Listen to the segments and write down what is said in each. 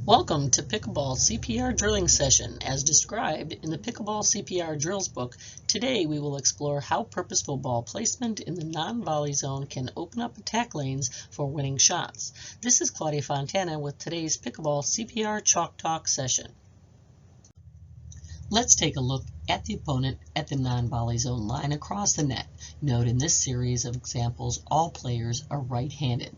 Welcome to Pickleball CPR drilling session. As described in the Pickleball CPR Drills Book, today we will explore how purposeful ball placement in the non-volley zone can open up attack lanes for winning shots. This is Claudia Fontana with today's Pickleball CPR Chalk Talk session. Let's take a look at the opponent at the non-volley zone line across the net. Note in this series of examples, all players are right-handed.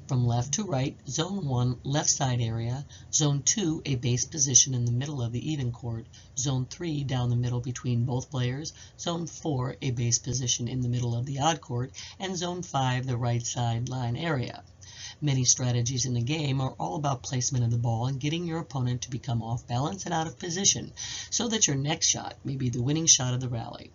From left to right, Zone 1, left side area, Zone 2, a base position in the middle of the even court, Zone 3, down the middle between both players, Zone 4, a base position in the middle of the odd court, and Zone 5, the right side line area. Many strategies in the game are all about placement of the ball and getting your opponent to become off balance and out of position, so that your next shot may be the winning shot of the rally.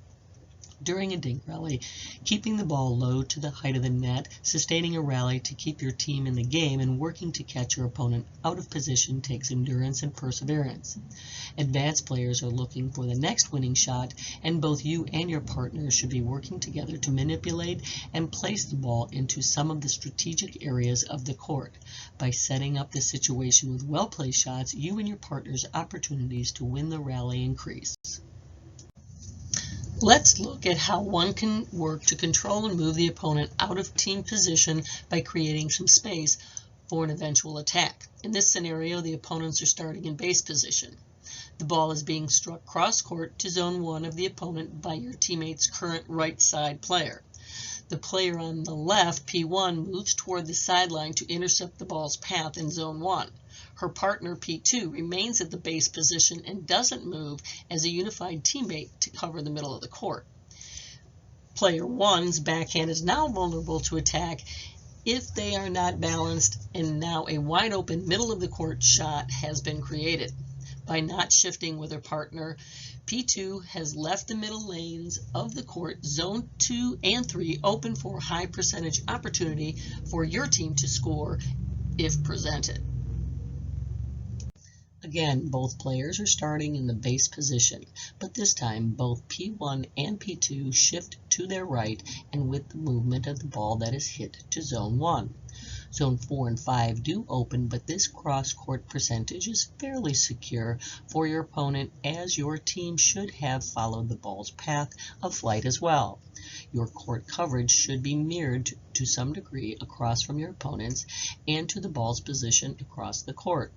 During a dink rally, keeping the ball low to the height of the net, sustaining a rally to keep your team in the game, and working to catch your opponent out of position takes endurance and perseverance. Advanced players are looking for the next winning shot, and both you and your partner should be working together to manipulate and place the ball into some of the strategic areas of the court. By setting up the situation with well-placed shots, you and your partner's opportunities to win the rally increase. Let's look at how one can work to control and move the opponent out of team position by creating some space for an eventual attack. In this scenario, the opponents are starting in base position. The ball is being struck cross-court to Zone 1 of the opponent by your teammate's current right side player. The player on the left, P1, moves toward the sideline to intercept the ball's path in Zone 1. Her partner, P2, remains at the base position and doesn't move as a unified teammate to cover the middle of the court. Player 1's backhand is now vulnerable to attack if they are not balanced, and now a wide open middle of the court shot has been created. By not shifting with her partner, P2 has left the middle lanes of the court, Zone 2 and 3, open for high percentage opportunity for your team to score if presented. Again, both players are starting in the base position, but this time both P1 and P2 shift to their right and with the movement of the ball that is hit to Zone 1. Zone 4 and 5 do open, but this cross-court percentage is fairly secure for your opponent, as your team should have followed the ball's path of flight as well. Your court coverage should be mirrored to some degree across from your opponent's and to the ball's position across the court.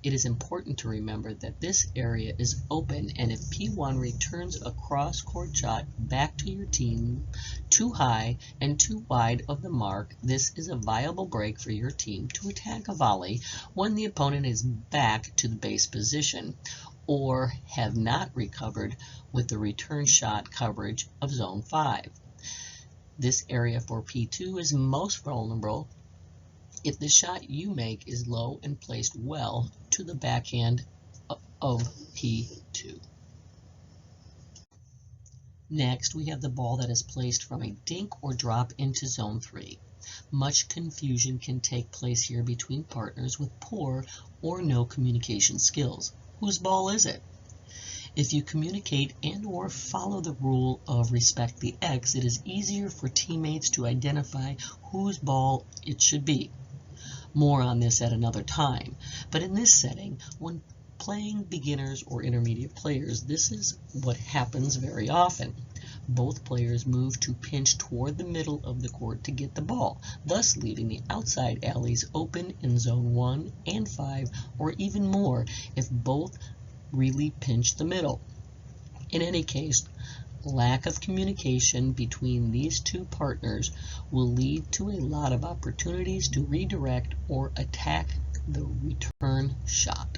It is important to remember that this area is open, and if P1 returns a cross-court shot back to your team too high and too wide of the mark, this is a viable break for your team to attack a volley when the opponent is back to the base position or have not recovered with the return shot coverage of Zone 5. This area for P2 is most vulnerable if the shot you make is low and placed well to the backhand of P2. Next, we have the ball that is placed from a dink or drop into Zone 3. Much confusion can take place here between partners with poor or no communication skills. Whose ball is it? If you communicate and or follow the rule of respect the X, it is easier for teammates to identify whose ball it should be. More on this at another time, but in this setting, when playing beginners or intermediate players, this is what happens very often. Both players move to pinch toward the middle of the court to get the ball, thus leaving the outside alleys open in Zone 1 and 5, or even more if both really pinch the middle. In any case, lack of communication between these two partners will lead to a lot of opportunities to redirect or attack the return shot.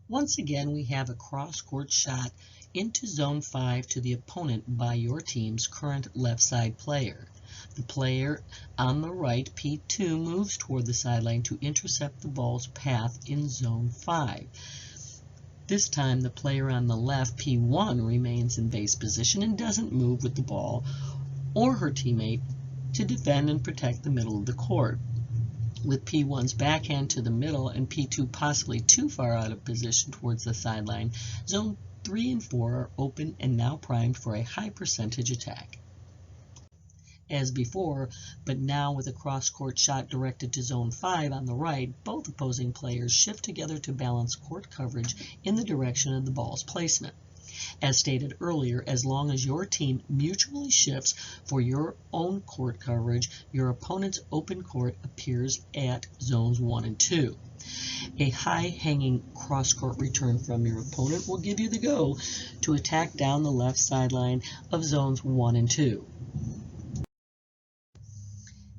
Once again, we have a cross-court shot into Zone 5 to the opponent by your team's current left side player. The player on the right, P2, moves toward the sideline to intercept the ball's path in Zone 5. This time, the player on the left, P1, remains in base position and doesn't move with the ball or her teammate to defend and protect the middle of the court. With P1's backhand to the middle and P2 possibly too far out of position towards the sideline, Zone 3 and 4 are open and now primed for a high percentage attack. as before, but now with a cross-court shot directed to zone 5 on the right, both opposing players shift together to balance court coverage in the direction of the ball's placement. As stated earlier, as long as your team mutually shifts for your own court coverage, your opponent's open court appears at zones 1 and 2. A high-hanging cross-court return from your opponent will give you the go to attack down the left sideline of zones 1 and 2.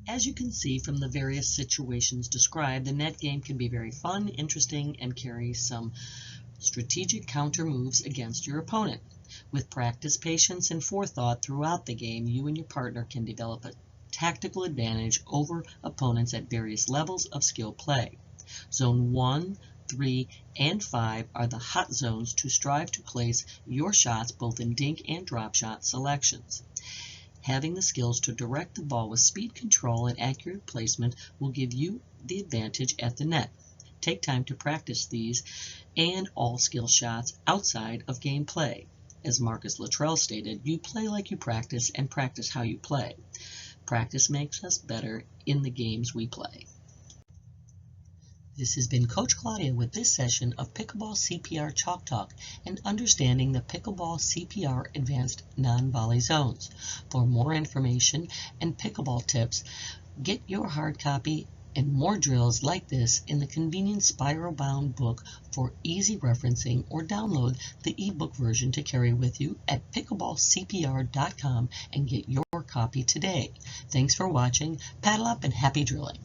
As you can see from the various situations described, the net game can be very fun, interesting, and carry some strategic counter moves against your opponent. With practice, patience, and forethought throughout the game, you and your partner can develop a tactical advantage over opponents at various levels of skill play. Zone 1, 3, and 5 are the hot zones to strive to place your shots both in dink and drop shot selections. Having the skills to direct the ball with speed control and accurate placement will give you the advantage at the net. Take time to practice these and all skill shots outside of game play. As Marcus Luttrell stated, you play like you practice and practice how you play. Practice makes us better in the games we play. This has been Coach Claudia with this session of Pickleball CPR Chalk Talk and understanding the Pickleball CPR Advanced non-volley zones. For more information and pickleball tips, get your hard copy and more drills like this in the convenient spiral-bound book for easy referencing, or download the ebook version to carry with you at PickleballCPR.com and get your copy today. Thanks for watching. Paddle up and happy drilling.